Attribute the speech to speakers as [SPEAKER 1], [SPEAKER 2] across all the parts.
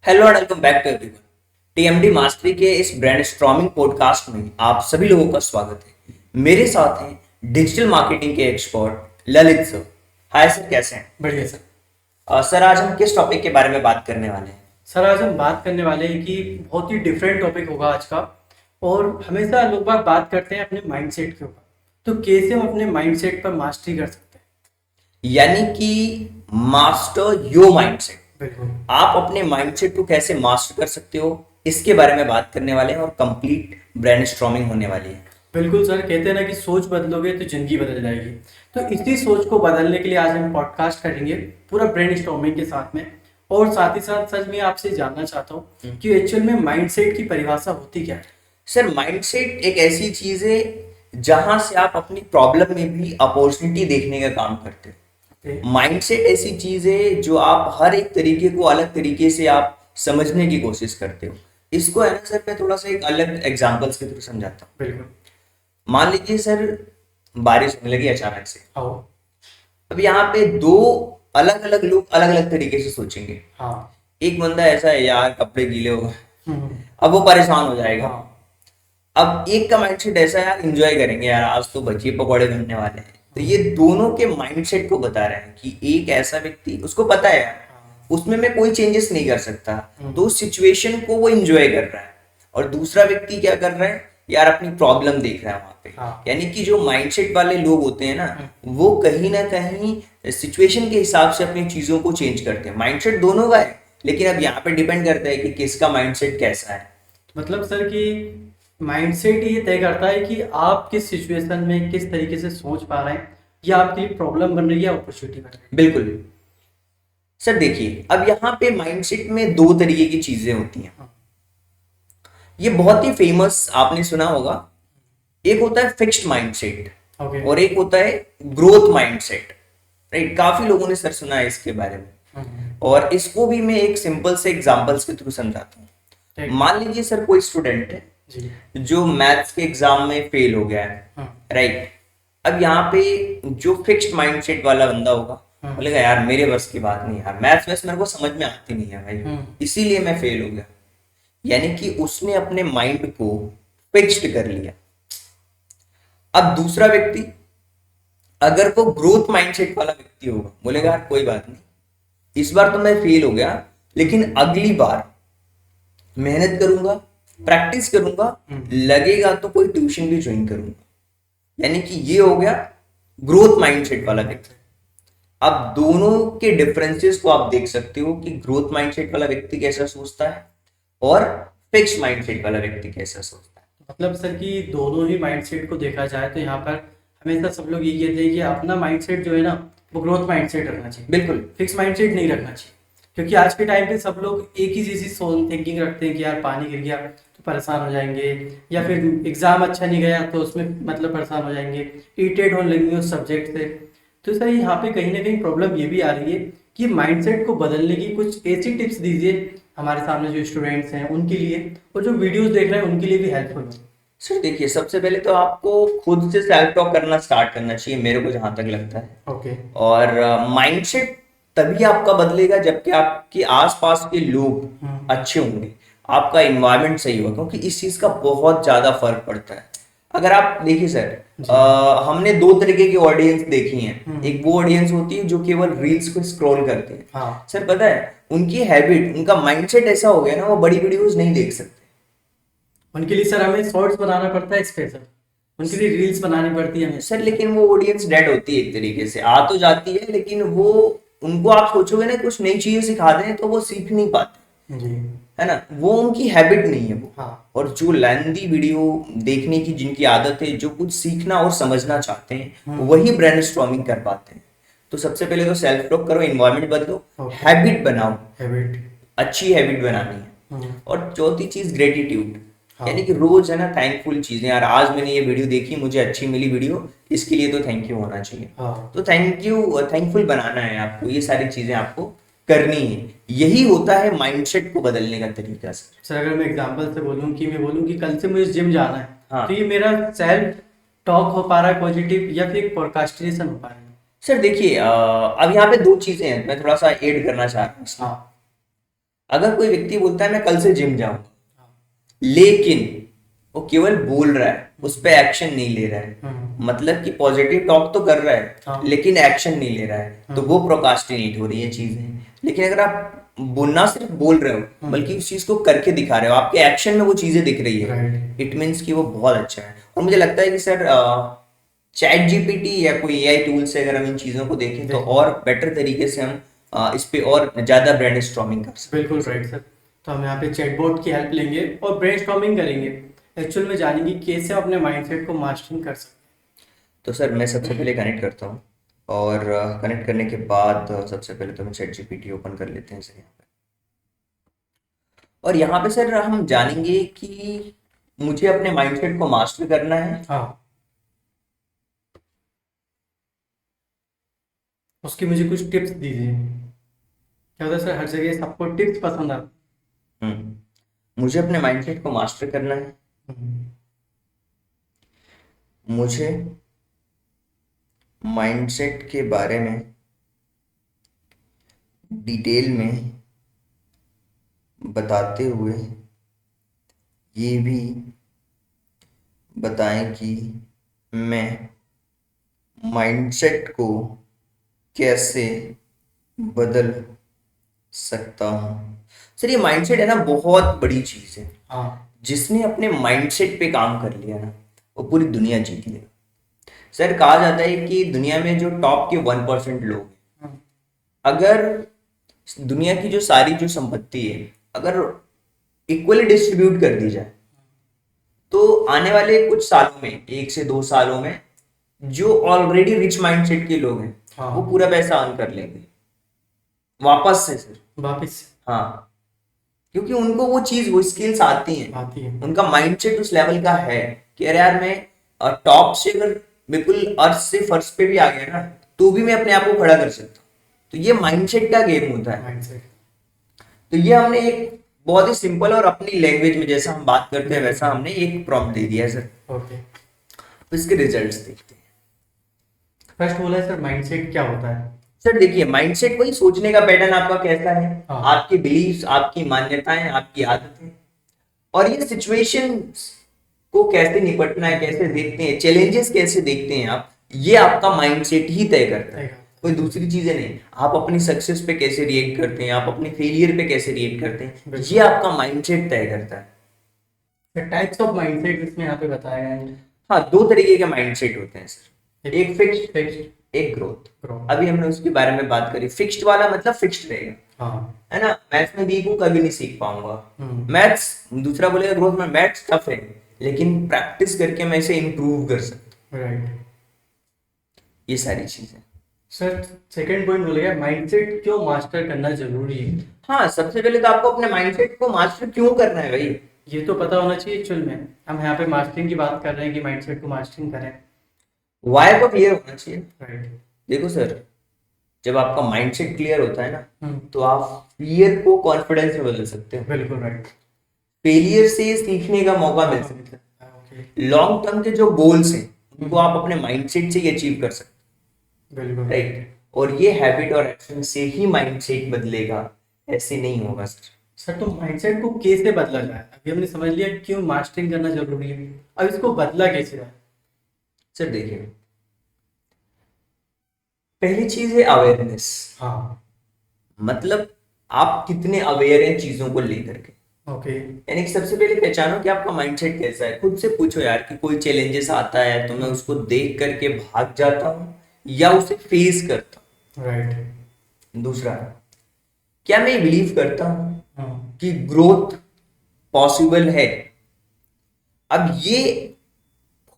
[SPEAKER 1] Hello and welcome back to everyone. TMD mastery के इस brand storming podcast में आप सभी लोगों का स्वागत है। मेरे साथ हैं डिजिटल मार्केटिंग के expert Lalit sir. Hi sir, कैसे हैं?
[SPEAKER 2] बढ़िया सर।
[SPEAKER 1] सर, आज हम किस टॉपिक के बारे में बात करने वाले हैं?
[SPEAKER 2] सर आज हम बात करने वाले हैं कि बहुत ही डिफरेंट टॉपिक होगा आज का। और हमेशा लोग बात करते हैं अपने माइंडसेट के ऊपर, तो कैसे हम अपने माइंडसेट पर मास्टरी कर सकते हैं।
[SPEAKER 1] यानी कि मास्टर योर माइंडसेट।
[SPEAKER 2] बिल्कुल।
[SPEAKER 1] आप अपने माइंडसेट को कैसे मास्टर कर सकते हो, इसके बारे में बात करने वाले हैं और कंप्लीट ब्रांड स्ट्रॉमिंग होने वाली है।
[SPEAKER 2] बिल्कुल सर, कहते हैं ना कि सोच बदलोगे तो जिंदगी बदल जाएगी। तो इसी सोच को बदलने के लिए आज हम पॉडकास्ट करेंगे पूरा ब्रेन स्टॉर्मिंग के साथ में। और साथ ही साथ सच में आपसे जानना चाहता हूँ कि एक्चुअल में माइंडसेट की परिभाषा होती क्या है।
[SPEAKER 1] सर, माइंडसेट एक ऐसी चीज है जहां से आप अपनी प्रॉब्लम में भी अपॉर्चुनिटी देखने का काम करते हो। माइंडसेट ऐसी चीज है जो आप हर एक तरीके को अलग तरीके से आप समझने की कोशिश करते हो। इसको है ना सर, मैं थोड़ा सा एक अलग एग्जांपल्स के थ्रू समझाता हूँ।
[SPEAKER 2] बिल्कुल।
[SPEAKER 1] मान लीजिए सर, बारिश होने लगी अचानक से।
[SPEAKER 2] आओ।
[SPEAKER 1] अब यहाँ पे दो अलग अलग लोग अलग अलग तरीके से सोचेंगे।
[SPEAKER 2] हाँ।
[SPEAKER 1] एक बंदा ऐसा है, यार कपड़े गीले हो गए,
[SPEAKER 2] हम्म।
[SPEAKER 1] अब वो परेशान हो जाएगा।
[SPEAKER 2] हाँ।
[SPEAKER 1] अब एक का माइंडसेट ऐसा है, यार एंजॉय करेंगे, यार आज तो भजिए पकौड़े बनने वाले हैं। तो ये दोनों के माइंडसेट को बता रहे हैं कि एक ऐसा व्यक्ति, उसको पता है यार उसमें मैं कोई चेंजेस नहीं कर सकता, तो उस सिचुएशन को वो एंजॉय कर रहा है। और दूसरा व्यक्ति क्या कर रहा है, यार अपनी प्रॉब्लम देख रहा है वहां पे।
[SPEAKER 2] हाँ।
[SPEAKER 1] यानी कि जो माइंडसेट वाले लोग होते हैं ना, वो कहीं ना कहीं सिचुएशन के हिसाब से अपनी चीजों को चेंज करते हैं। माइंडसेट दोनों का है, लेकिन अब यहाँ पे डिपेंड करता है कि किसका माइंडसेट कैसा है।
[SPEAKER 2] मतलब सर कि माइंडसेट ये तय करता है कि आप किस सिचुएशन में किस तरीके से सोच पा रहे हैं, या आपके लिए प्रॉब्लम बन रही है या अपॉर्चुनिटी बन रही है।
[SPEAKER 1] बिल्कुल सर। देखिए, अब यहाँ पे माइंडसेट में दो तरीके की चीजें होती हैं। ये बहुत ही फेमस आपने सुना होगा। एक होता है फिक्स्ड माइंडसेट
[SPEAKER 2] ओके।
[SPEAKER 1] और एक होता है ग्रोथ माइंडसेट। राइट, काफी लोगों ने सर सुना है इसके बारे में। और इसको भी मैं एक सिंपल से एग्जांपल्स के थ्रू समझाता हूँ। मान लीजिए सर, कोई स्टूडेंट है
[SPEAKER 2] जी।
[SPEAKER 1] जो मैथ्स के एग्जाम में फेल हो गया है। राइट, अब यहाँ पे जो फिक्स्ड माइंडसेट वाला बंदा होगा, बोलेगा यार मेरे बस की बात नहीं, यार मैथ्स वैस मेरे को समझ में आती नहीं है भाई, इसीलिए मैं फेल हो गया। यानी कि उसने अपने माइंड को फिक्स्ड कर लिया। अब दूसरा व्यक्ति, अगर वो ग्रोथ माइंडसेट वाला व्यक्ति होगा, बोलेगा यार कोई बात नहीं, इस बार तो मैं फेल हो गया, लेकिन अगली बार मेहनत करूंगा, प्रैक्टिस करूंगा, लगेगा तो कोई ट्यूशन भी ज्वाइन करूंगा। यानी कि ये हो गया ग्रोथ माइंडसेट वाला व्यक्ति। अब दोनों के डिफरेंसेस को आप देख सकते हो कि ग्रोथ माइंडसेट वाला व्यक्ति कैसा सोचता है और फिक्स्ड माइंडसेट वाला व्यक्ति कैसा सोचता है।
[SPEAKER 2] मतलब सर कि दोनों ही माइंडसेट को देखा जाए तो यहाँ पर हमेशा सब लोग ये कहते हैं कि अपना माइंडसेट जो है ना, वो ग्रोथ माइंडसेट रखना चाहिए।
[SPEAKER 1] बिल्कुल।
[SPEAKER 2] फिक्स माइंडसेट नहीं रखना चाहिए, क्योंकि आज के टाइम पे सब लोग एक ही जैसी थिंकिंग रखते हैं कि यार पानी गिर गया तो परेशान हो जाएंगे, या फिर एग्जाम अच्छा नहीं गया तो उसमें मतलब परेशान हो जाएंगे, इरिटेट होने लगेंगे उस सब्जेक्ट से। तो सर यहाँ पे कहीं ना कहीं प्रॉब्लम ये भी आ रही है कि माइंडसेट को बदलने की कुछ ऐसी टिप्स दीजिए हमारे सामने जो स्टूडेंट्स हैं उनके लिए, और जो वीडियोस देख रहे हैं उनके लिए भी हेल्पफुल हो।
[SPEAKER 1] सर देखिए, सबसे पहले तो आपको खुद से सेल्फ टॉक करना स्टार्ट करना चाहिए, मेरे को जहां तक लगता है।
[SPEAKER 2] ओके।
[SPEAKER 1] और माइंडसेट तभी आपका बदलेगा जबकि आपके आसपास के लोग अच्छे होंगे, आपका इन्वायरमेंट सही होगा, क्योंकि इस चीज का बहुत ज्यादा फर्क पड़ता है। अगर आप देखिए सर, हमने दो तरीके की ऑडियंस देखी हैं। एक वो ऑडियंस होती है जो केवल रील्स को स्क्रॉल करते हैं।
[SPEAKER 2] हाँ।
[SPEAKER 1] सर पता है, उनकी हैबिट, उनका माइंडसेट ऐसा हो गया ना, वो बड़ी वीडियोस नहीं देख सकते।
[SPEAKER 2] उनके लिए सर हमें शॉर्ट्स बनाना पड़ता है स्पेशल, उनके लिए रील्स बनानी पड़ती है हमें।
[SPEAKER 1] सर लेकिन वो ऑडियंस डेड होती है एक तरीके से, आ तो जाती है, लेकिन वो, उनको आप सोचोगे ना कुछ नई चीजें सिखा दें तो वो सीख नहीं पाते,
[SPEAKER 2] जी।
[SPEAKER 1] है ना, वो उनकी हैबिट नहीं है वो।
[SPEAKER 2] हाँ।
[SPEAKER 1] और जो लेंदी वीडियो देखने की जिनकी आदत है, जो कुछ सीखना और समझना चाहते हैं, वही ब्रेनस्टॉर्मिंग कर पाते हैं। तो सबसे पहले तो सेल्फ टॉक करो, एनवायरनमेंट बदलो, हैबिट बनाओ,
[SPEAKER 2] हैबिट,
[SPEAKER 1] अच्छी हैबिट बनानी है। और चौथी चीज ग्रेटिट्यूड,
[SPEAKER 2] हाँ।
[SPEAKER 1] यानी कि रोज है ना थैंकफुल चीजें, यार आज मैंने ये वीडियो देखी, मुझे अच्छी मिली वीडियो, इसके लिए तो थैंक यू होना चाहिए।
[SPEAKER 2] हाँ।
[SPEAKER 1] तो थैंक यू, थैंकफुल बनाना है आपको, ये सारी चीजें आपको करनी है। यही होता है माइंडसेट को बदलने का तरीका
[SPEAKER 2] सर अगर मैं एग्जांपल से बोलूं कि मैं बोलूं कि कल से मुझे जिम जाना है,
[SPEAKER 1] हाँ।
[SPEAKER 2] तो ये मेरा सेल्फ टॉक हो पा रहा है पॉजिटिव, या फिर प्रोक्रास्टिनेशन हो पा रहा है।
[SPEAKER 1] सर देखिए, अब यहाँ पे दो चीजें हैं, मैं थोड़ा सा ऐड करना चाह रहा हूँ इसमें।
[SPEAKER 2] हाँ।
[SPEAKER 1] अगर कोई व्यक्ति बोलता है मैं कल से जिम जाऊंगा,
[SPEAKER 2] हाँ।
[SPEAKER 1] लेकिन वो केवल बोल रहा है, उस पर एक्शन नहीं ले रहा है, मतलब कि पॉजिटिव टॉक तो कर रहा है
[SPEAKER 2] हाँ।
[SPEAKER 1] लेकिन एक्शन नहीं ले रहा है, तो वो प्रोकास्टिनेट हो रही है चीजें। लेकिन अगर आप बोलना सिर्फ बोल रहे हो बल्कि उस चीज को करके दिखा रहे हो, आपके एक्शन में वो चीजें दिख रही है,
[SPEAKER 2] राइट।
[SPEAKER 1] इट मीन्स कि वो बहुत अच्छा है। और मुझे लगता है कि सर चैट जीपीटी या कोई एआई टूल से अगर हम इन चीजों को देखें तो और बेटर तरीके से हम इस पे और ज्यादा ब्रेनस्टॉर्मिंग कर सकते हैं।
[SPEAKER 2] बिल्कुल राइट सर। तो हम यहाँ पे चैटबॉट की हेल्प लेंगे और ब्रेनस्टॉर्मिंग करेंगे, एक्चुअल में जानेंगे कैसे अपने माइंडसेट को मास्टरिंग कर सकते
[SPEAKER 1] तो सर मैं सबसे पहले कनेक्ट करता हूँ, और कनेक्ट करने के बाद सबसे पहले तो मैं चैट जीपीटी ओपन कर लेते हैं सर यहाँ पे। और यहाँ पे सर हम जानेंगे कि मुझे अपने माइंडसेट को मास्टर करना है।
[SPEAKER 2] हैं। हाँ, उसकी मुझे कुछ टिप्स दीजिए। क्या होता है सर, हर जगह सबको टिप्स पसंद आते
[SPEAKER 1] मुझे अपने माइंडसेट को मास्टर करना है,
[SPEAKER 2] हैं।
[SPEAKER 1] मुझे माइंडसेट के बारे में डिटेल में बताते हुए ये भी बताएं कि मैं माइंडसेट को कैसे बदल सकता हूँ। सर ये माइंडसेट है ना, बहुत बड़ी चीज है।
[SPEAKER 2] हाँ।
[SPEAKER 1] जिसने अपने माइंडसेट पे काम कर लिया ना, वो पूरी दुनिया जीत लेगा। सर कहा जाता है कि दुनिया में जो टॉप के 1% लोग हैं,
[SPEAKER 2] हाँ।
[SPEAKER 1] अगर दुनिया की जो सारी जो संपत्ति है अगर इक्वली डिस्ट्रीब्यूट कर दी जाए, तो आने वाले कुछ सालों में, 1 से 2 सालों में, जो ऑलरेडी रिच माइंडसेट के लोग हैं
[SPEAKER 2] हाँ।
[SPEAKER 1] वो पूरा पैसा अर्न कर लेंगे वापस से सर।
[SPEAKER 2] वापिस
[SPEAKER 1] हाँ, क्योंकि उनको वो चीज, वो स्किल्स आती हैं,
[SPEAKER 2] आती है।
[SPEAKER 1] उनका माइंडसेट उस लेवल का है कि अरे यार मैं टॉप से अगर बिल्कुल अर्थ से फर्श पे भी आ गया ना, तो भी मैं अपने आप को खड़ा कर सकता हूँ। तो ये माइंडसेट का गेम होता है।
[SPEAKER 2] माइंडसेट।
[SPEAKER 1] तो ये हमने एक बहुत ही सिंपल और अपनी लैंग्वेज में जैसा हम बात करते हैं वैसा हमने एक प्रॉम्प्ट दे दिया है सर।
[SPEAKER 2] ओके।
[SPEAKER 1] तो इसके रिजल्ट्स देखते हैं।
[SPEAKER 2] फर्स्ट बोला है सर, माइंडसेट क्या होता है?
[SPEAKER 1] सर देखिए, माइंडसेट वही सोचने का पैटर्न आपका कैसा है,
[SPEAKER 2] हाँ।
[SPEAKER 1] आपके बिलीव्स, आपकी मान्यताएं, आपकी आदतें, और ये सिचुएशंस को कैसे निपटना है, कैसे देखते हैं, चैलेंजेस कैसे देखते हैं आप, ये आपका माइंडसेट ही तय करता है, कोई दूसरी चीजें नहीं। आप अपनी सक्सेस पे कैसे रिएक्ट करते हैं, आप अपने फेलियर पे कैसे रिएक्ट करते हैं, ये आपका माइंडसेट तय करता है।
[SPEAKER 2] टाइप्स ऑफ माइंडसेट इसमें यहाँ पे बताया है।
[SPEAKER 1] हाँ, 2 तरीके के माइंडसेट होते हैं सर, एक फिक्स्ड,
[SPEAKER 2] फिक्स्ड,
[SPEAKER 1] एक ग्रोथ।
[SPEAKER 2] ग्रोथ।
[SPEAKER 1] अभी हमने उसके बारे में बात करी। फिक्स्ड वाला मतलब फिक्स्ड रहेगा,
[SPEAKER 2] हाँ।
[SPEAKER 1] है ना, मैथ्स में वीक हूँ कभी नहीं सीख पाऊंगा
[SPEAKER 2] हम्म।
[SPEAKER 1] मैथ्स। दूसरा बोलेगा ग्रोथ में मैथ्स टफ है लेकिन प्रैक्टिस करके मैं इसे इंप्रूव कर सकता हूँ।
[SPEAKER 2] राइट।
[SPEAKER 1] ये सारी चीजें।
[SPEAKER 2] सर सेकंड पॉइंट बोलेगा माइंडसेट क्यों मास्टर करना जरूरी है?
[SPEAKER 1] हाँ, सबसे पहले तो आपको अपने माइंडसेट को मास्टर क्यों करना है भाई,
[SPEAKER 2] ये तो पता होना चाहिए। एक्चुअल में हम यहाँ पे मास्टरिंग की बात कर रहे हैं कि माइंडसेट को मास्टरिंग करें।
[SPEAKER 1] वाई को क्लियर होना चाहिए।
[SPEAKER 2] राइट।
[SPEAKER 1] देखो सर, जब आपका माइंडसेट क्लियर होता है ना,
[SPEAKER 2] हम्म।
[SPEAKER 1] तो आप फियर को कॉन्फिडेंस में बदल सकते हो,
[SPEAKER 2] बिल्कुल राइट।
[SPEAKER 1] फेलियर से सीखने का मौका मिल सकता है,
[SPEAKER 2] ओके।
[SPEAKER 1] लॉन्ग टर्म के जो गोल्स हैं उनको आप अपने माइंडसेट से ही अचीव कर सकते
[SPEAKER 2] बिल्कुल
[SPEAKER 1] हो, राइट। और ये हैबिट और एक्शन से ही माइंडसेट बदलेगा, ऐसे नहीं होगा सर।
[SPEAKER 2] सर तो माइंडसेट को कैसे बदला जाए? अभी हमने समझ लिया क्यों मास्टरिंग करना जरूरी है, अब इसको बदला कैसे जाए?
[SPEAKER 1] सर देखिए, पहली चीज है अवेयरनेस।
[SPEAKER 2] हाँ।
[SPEAKER 1] मतलब आप कितने अवेयर हैं चीजों को लेकर के।
[SPEAKER 2] ओके।
[SPEAKER 1] यानी कि सबसे पहले पहचानो कि आपका माइंडसेट कैसा है। खुद से पूछो यार कि कोई चैलेंजेस आता है तो मैं उसको देख करके भाग जाता हूँ या उसे फेस करता
[SPEAKER 2] राइट।
[SPEAKER 1] हूँ। दूसरा, क्या मैं बिलीव करता हूँ
[SPEAKER 2] हाँ।
[SPEAKER 1] कि ग्रोथ पॉसिबल है। अब ये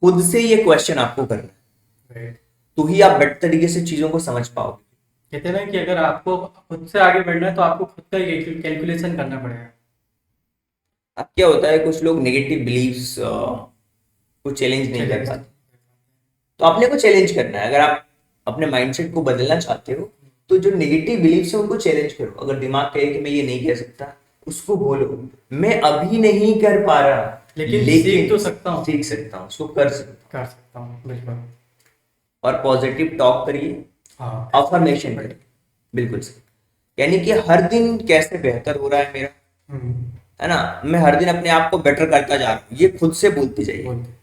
[SPEAKER 1] खुद से ये क्वेश्चन आपको करना है,
[SPEAKER 2] राइट।
[SPEAKER 1] तो ही आप बेटर तरीके से चीजों को समझ पाओगे।
[SPEAKER 2] कहते हैं ना कि अगर आपको खुद से आगे बढ़ना है तो आपको खुद का कैलकुलेशन करना पड़ेगा।
[SPEAKER 1] अब क्या होता है, कुछ लोग नेगेटिव बिलीव्स को चैलेंज नहीं कर पाते, तो अपने को चैलेंज करना है। अगर आप अपने माइंडसेट को बदलना चाहते हो तो जो नेगेटिव बिलीव्स है उनको चैलेंज करो। अगर दिमाग कहे कि मैं ये नहीं कह सकता, उसको बोलो मैं अभी नहीं कर पा रहा,
[SPEAKER 2] लेकिन सीख तो सकता हूँ।
[SPEAKER 1] सीख सकता हूँ, उसको कर सकता
[SPEAKER 2] कर सकता हूँ। बिल्कुल।
[SPEAKER 1] हूँ। और पॉजिटिव टॉक करिए,
[SPEAKER 2] हाँ।
[SPEAKER 1] अफर्मेशन करिए, बिल्कुल सही। यानी कि हर दिन कैसे बेहतर हो रहा है मेरा, है ना, मैं हर दिन अपने आप को बेटर करता जा रहा हूँ, ये खुद से बोलती जाइए।
[SPEAKER 2] बोलते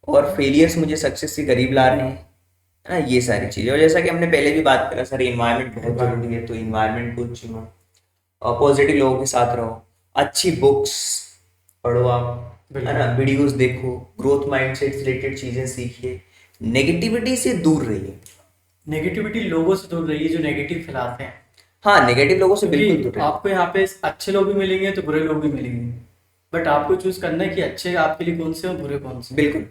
[SPEAKER 1] और फेलियर्स मुझे सक्सेस के करीब ला रहे हैं, है ना, ये सारी चीजें। और जैसा कि हमने पहले भी बात करा सर, इन्वायरमेंट बहुत जरूरी है, तो इन्वायरमेंट को चुनो और पॉजिटिव लोगों के साथ रहो, अच्छी बुक्स पढ़ो आप, है ना, वीडियोस देखो, ग्रोथ माइंडसेट से रिलेटेड चीजें सीखिए, नेगेटिविटी से दूर रहिए।
[SPEAKER 2] नेगेटिविटी लोगों से दूर रहिए जो नेगेटिव फैलाते हैं,
[SPEAKER 1] हाँ, नेगेटिव लोगों से बिल्कुल दूर
[SPEAKER 2] क्योंकि
[SPEAKER 1] रहिए।
[SPEAKER 2] आपको यहाँ पे अच्छे लोग भी मिलेंगे तो बुरे लोग भी मिलेंगे, बट आपको चूज करना है कि अच्छे आपके लिए कौन से और बुरे कौन से।
[SPEAKER 1] बिल्कुल।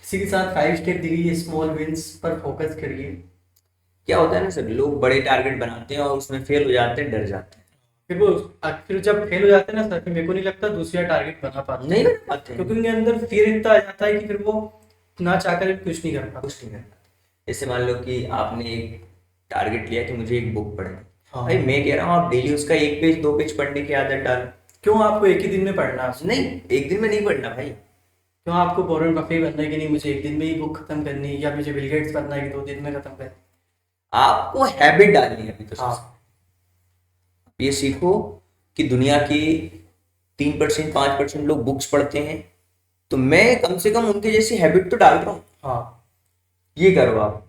[SPEAKER 2] इसी के साथ 5 स्टेप दी गई है, स्मॉल विंस पर फोकस करिए।
[SPEAKER 1] क्या होता है ना सर, लोग बड़े टारगेट बनाते हैं और उसमें फेल हो जाते हैं, डर जाते हैं,
[SPEAKER 2] फिर जब फेल हो जाते हैं ना सर, फिर मेरे को नहीं लगता दूसरा टारगेट बना पाते,
[SPEAKER 1] नहीं बना पाते हैं,
[SPEAKER 2] क्योंकि उनके अंदर फियर इतना आ जाता है कि फिर वो ना चाहकर भी कुछ नहीं कर पाते।
[SPEAKER 1] कुछ नहीं कर पाते। जैसे मान लो कि आपने एक टारगेट लिया कि मुझे एक बुक पढ़नी,
[SPEAKER 2] हाँ।
[SPEAKER 1] भाई मैं कह रहा हूँ आप डेली उसका 1 पेज 2 पेज पढ़ने की आदत डालो।
[SPEAKER 2] क्यों आपको एक ही दिन में पढ़ना है उसको?
[SPEAKER 1] नहीं, एक दिन में नहीं पढ़ना भाई।
[SPEAKER 2] क्यों आपको वॉरेन बफे बनना है कि नहीं मुझे एक दिन में ही बुक खत्म करनी है, या मुझे बिल गेट्स बनना है कि 2 दिन में खत्म करनी
[SPEAKER 1] आपको हैबिट डालनी है अभी तो
[SPEAKER 2] है? हाँ,
[SPEAKER 1] सबसे। ये सीखो कि दुनिया के 3% 5% लोग बुक्स पढ़ते हैं, तो मैं कम से कम उनके जैसी हैबिट तो डाल रहा हूँ।
[SPEAKER 2] हाँ,
[SPEAKER 1] ये करो आप,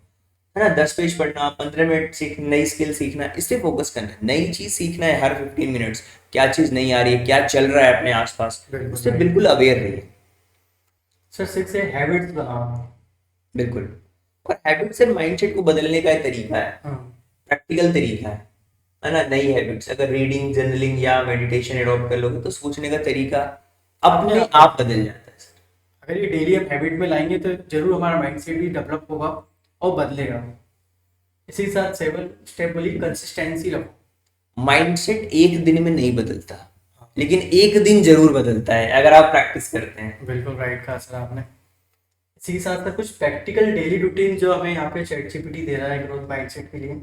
[SPEAKER 1] है ना, 10 पेज पढ़ना, 15 मिनट सीख, नई स्किल सीखना, इस पे फोकस करना है, नई चीज सीखना है हर 15 मिनट्स, क्या चीज नहीं आ रही है, क्या चल रहा है अपने आसपास,
[SPEAKER 2] बिल्कुल
[SPEAKER 1] उससे
[SPEAKER 2] right।
[SPEAKER 1] बिल्कुल अवेयर रहिए।
[SPEAKER 2] सर 6 है हैबिट्स बनाओ।
[SPEAKER 1] बिल्कुल। और हैबिट से माइंडसेट को बदलने का एक तरीका है,
[SPEAKER 2] हाँ,
[SPEAKER 1] प्रैक्टिकल तरीका है ना। नई हैबिट्स अगर रीडिंग, जर्नलिंग या मेडिटेशन एडॉप्ट कर लोगे तो सोचने का तरीका अपने आप बदल जाता है।
[SPEAKER 2] अगर ये डेली आप हैबिट में लाएंगे तो जरूर हमारा माइंडसेट भी डेवलप होगा और बदलेगा। इसी के साथ 7 स्टेप बोली, कंसिस्टेंसी रखो।
[SPEAKER 1] माइंडसेट एक दिन में नहीं बदलता, लेकिन एक दिन जरूर बदलता है अगर आप प्रैक्टिस करते हैं।
[SPEAKER 2] बिल्कुल राइट कहा सर आपने। इसी के साथ साथ कुछ प्रैक्टिकल डेली रूटीन जो हमें यहाँ पे चैट जीपीटी दे रहा है ग्रोथ माइंडसेट के लिए।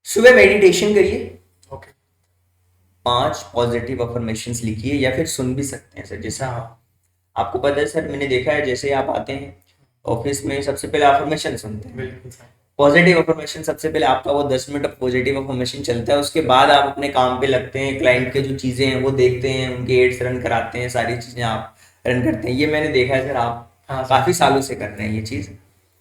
[SPEAKER 1] सुबह मेडिटेशन करिए,
[SPEAKER 2] ओके।
[SPEAKER 1] 5 पॉजिटिव अफर्मेशंस लिखिए या फिर सुन भी सकते हैं सर। जैसा
[SPEAKER 2] हाँ,
[SPEAKER 1] आपको पता है सर, मैंने देखा है जैसे आप आते हैं ऑफिस में सबसे पहले अफर्मेशन सुनते हैं,
[SPEAKER 2] बिल्कुल सर।
[SPEAKER 1] पॉजिटिव अफर्मेशन सबसे पहले आपका वो 10 मिनट ऑफ पॉजिटिव अफर्मेशन चलता है, उसके बाद आप अपने काम पे लगते हैं, क्लाइंट के जो चीजें हैं वो देखते हैं, उनके एड्स रन कराते हैं, सारी चीजें आप रन करते हैं। ये मैंने देखा है सर, आप
[SPEAKER 2] हाँ सर।
[SPEAKER 1] काफी सालों से कर रहे हैं ये चीज।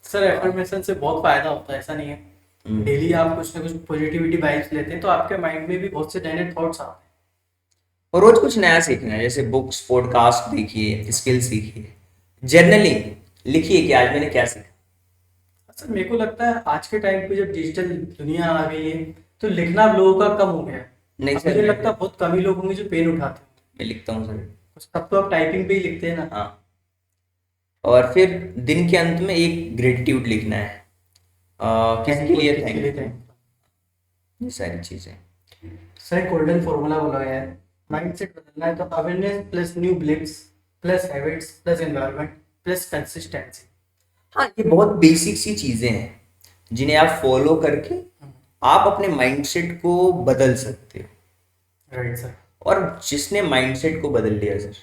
[SPEAKER 2] सर एफर्मेशन से बहुत फायदा होता है, ऐसा नहीं है। डेली आप कुछ ना कुछ पॉजिटिविटी वाइब्स लेते हैं तो आपके माइंड में भी बहुत से नए थॉट्स आते हैं।
[SPEAKER 1] और रोज कुछ नया सीखना है, जैसे बुक्स, पॉडकास्ट देखिए, स्किल सीखिए, जर्नलिंग लिखिए कि आज मैंने क्या सीखा।
[SPEAKER 2] सर मेरे को लगता है आज के टाइम पे जब डिजिटल दुनिया आ गई है तो लिखना अब लोगों का कम हो गया है।
[SPEAKER 1] नहीं
[SPEAKER 2] अब
[SPEAKER 1] सर,
[SPEAKER 2] मुझे लगता है बहुत कम ही लोग होंगे जो पेन उठाते हैं,
[SPEAKER 1] मैं लिखता हूँ सर।
[SPEAKER 2] सब तो अब टाइपिंग पे ही लिखते हैं ना।
[SPEAKER 1] हाँ, और फिर दिन के अंत में एक ग्रेटिट्यूड लिखना है, किसी के लिए
[SPEAKER 2] किसके लिए
[SPEAKER 1] थैंक,
[SPEAKER 2] thank
[SPEAKER 1] ये सारी चीजें।
[SPEAKER 2] you। सर एक गोल्डन फॉर्मूला बोला गया है, माइंडसेट बदलना है तो awareness plus new beliefs plus habits plus environment plus consistency.
[SPEAKER 1] हाँ, ये बहुत बेसिक सी चीजें हैं जिन्हें आप फॉलो करके आप अपने माइंडसेट को बदल सकते हो।
[SPEAKER 2] Right sir.
[SPEAKER 1] और जिसने माइंडसेट को बदल लिया सर,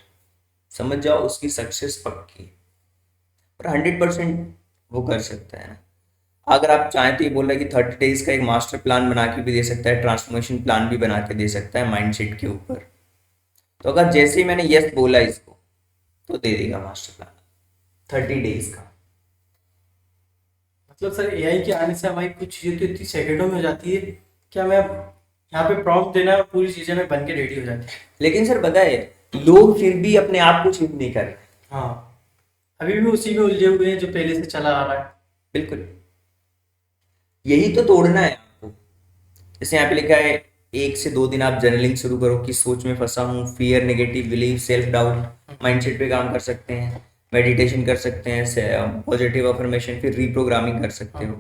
[SPEAKER 1] समझ जाओ उसकी सक्सेस पक्की है। और 100% वो कर सकता है ना। अगर आप चाहें तो ये बोल रहे हैं कि 30 डेज का एक मास्टर प्लान बना के भी दे सकता है, ट्रांसफॉर्मेशन प्लान भी बना के दे सकता है माइंडसेट के ऊपर। तो अगर जैसे ही मैंने यस बोला इसको, तो दे देगा मास्टर प्लान 30 डेज का।
[SPEAKER 2] मतलब सर एआई के आने से हमारी कुछ चीज़ें तो इतनी सेकंडों में हो जाती है कि हमें अब यहाँ पे प्रॉम्प्ट देना है, पूरी चीज़ें में बन के रेडी हो जाती है।
[SPEAKER 1] लेकिन सर पता है, लोग फिर भी अपने आप को चेंज नहीं कर रहे।
[SPEAKER 2] हाँ, अभी भी उसी में उलझे हुए हैं जो पहले से चला आ रहा है।
[SPEAKER 1] बिल्कुल, यही तो तोड़ना है आपको। जैसे यहाँ पे लिखा है 1 से 2 दिन आप जर्नलिंग शुरू करो कि सोच में फंसा हूँ, fear, negative belief, self doubt, mindset पे काम कर सकते हैं, मेडिटेशन कर सकते हैं, पॉजिटिव अफर्मेशन, फिर रीप्रोग्रामिंग कर सकते हो,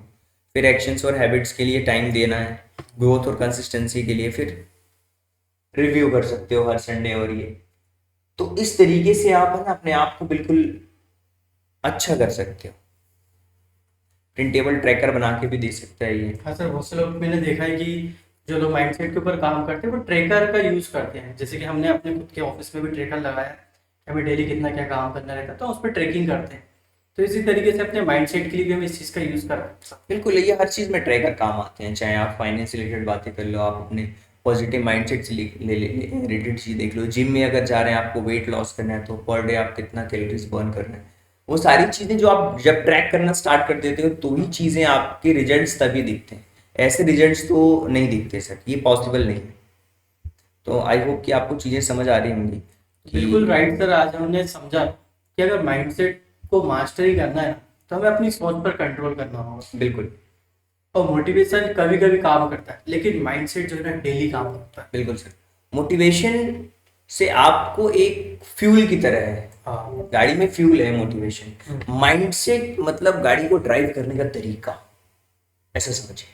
[SPEAKER 1] फिर एक्शंस और हैबिट्स के लिए टाइम देना है, ग्रोथ और कंसिस्टेंसी के लिए फिर रिव्यू कर सकते हो हर संडे। और ये तो इस तरीके से आप है ना अपने आप को बिल्कुल अच्छा कर सकते हो। प्रिंटेबल ट्रैकर बना के भी दे सकता है ये।
[SPEAKER 2] हाँ सर, बहुत से लोग मैंने देखा है कि जो लोग माइंडसेट के ऊपर काम करते हैं वो ट्रैकर का यूज़ करते हैं। जैसे कि हमने अपने खुद के ऑफिस में भी ट्रैकर लगाया है, हमें डेली कितना क्या काम करना रहता है तो उस पर ट्रैकिंग करते हैं। तो इसी तरीके से अपने माइंडसेट के लिए भी हम इस चीज़ का यूज़ कर सकते हैं।
[SPEAKER 1] बिल्कुल, ये हर चीज़ में ट्रैकर काम आते हैं, चाहे आप फाइनेंस से रिलेटेड बातें कर लो, आप अपने पॉजिटिव माइंडसेट से रिलेटेड चीज़ देख लो, जिम में अगर जा रहे हैं आपको वेट लॉस करना है तो पर डे आप कितना कैलोरीज बर्न कर रहे हैं, वो सारी चीज़ें जो आप जब ट्रैक करना स्टार्ट कर देते हो तो ही चीज़ें आपके रिजल्ट्स तभी दिखते हैं, ऐसे रिजल्ट्स तो नहीं दिखते सर, ये पॉसिबल नहीं है। तो आई होप कि आपको चीज़ें समझ आ रही होंगी
[SPEAKER 2] बिल्कुल
[SPEAKER 1] कि
[SPEAKER 2] राइट सर। आज हमने समझा कि अगर माइंडसेट को मास्टरी करना है तो हमें अपनी सोच पर कंट्रोल करना होगा।
[SPEAKER 1] बिल्कुल
[SPEAKER 2] और मोटिवेशन कभी कभी काम करता है, लेकिन माइंडसेट जो है ना डेली काम करता है।
[SPEAKER 1] बिल्कुल सर, मोटिवेशन से आपको एक फ्यूल की तरह है,
[SPEAKER 2] हाँ।
[SPEAKER 1] गाड़ी में फ्यूल है मोटिवेशन, माइंडसेट मतलब गाड़ी को ड्राइव करने का तरीका, ऐसा समझिए।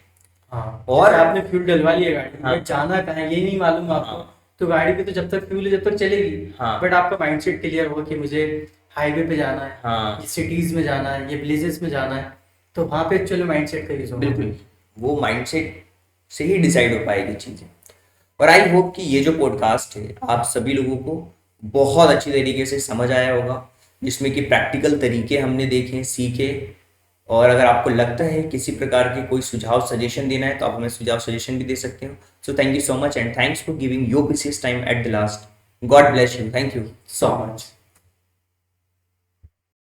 [SPEAKER 2] हाँ,
[SPEAKER 1] और
[SPEAKER 2] जैसे आपने फ्यूल डलवा लिया गाड़ी में,
[SPEAKER 1] हाँ,
[SPEAKER 2] बट जाना कहाँ है ये नहीं मालूम आपको,
[SPEAKER 1] हाँ,
[SPEAKER 2] तो गाड़ी पे तो जब तक फ्यूल है जब तक चलेगी।
[SPEAKER 1] हाँ,
[SPEAKER 2] बट आपका माइंडसेट क्लियर होगा कि मुझे हाईवे पे जाना है,
[SPEAKER 1] हाँ,
[SPEAKER 2] ये सिटीज में जाना है, ये विलेजेस में जाना है, तो वहाँ पे एक्चुअली माइंडसेट का यूज होगा।
[SPEAKER 1] बिल्कुल, वो माइंडसेट से ही डिसाइड हो पाएगी चीज़ें। और आई होप कि ये जो पॉडकास्ट है आप सभी लोगों को बहुत अच्छी तरीके से समझ आया होगा, जिसमें कि प्रैक्टिकल तरीके हमने देखे, सीखे। और अगर आपको लगता है किसी प्रकार के कोई सुझाव सजेशन देना है तो आप हमें सुझाव सजेशन भी दे सकते हो। So thank you so much and thanks for giving your precious time at the last. God bless you, thank you
[SPEAKER 2] so much.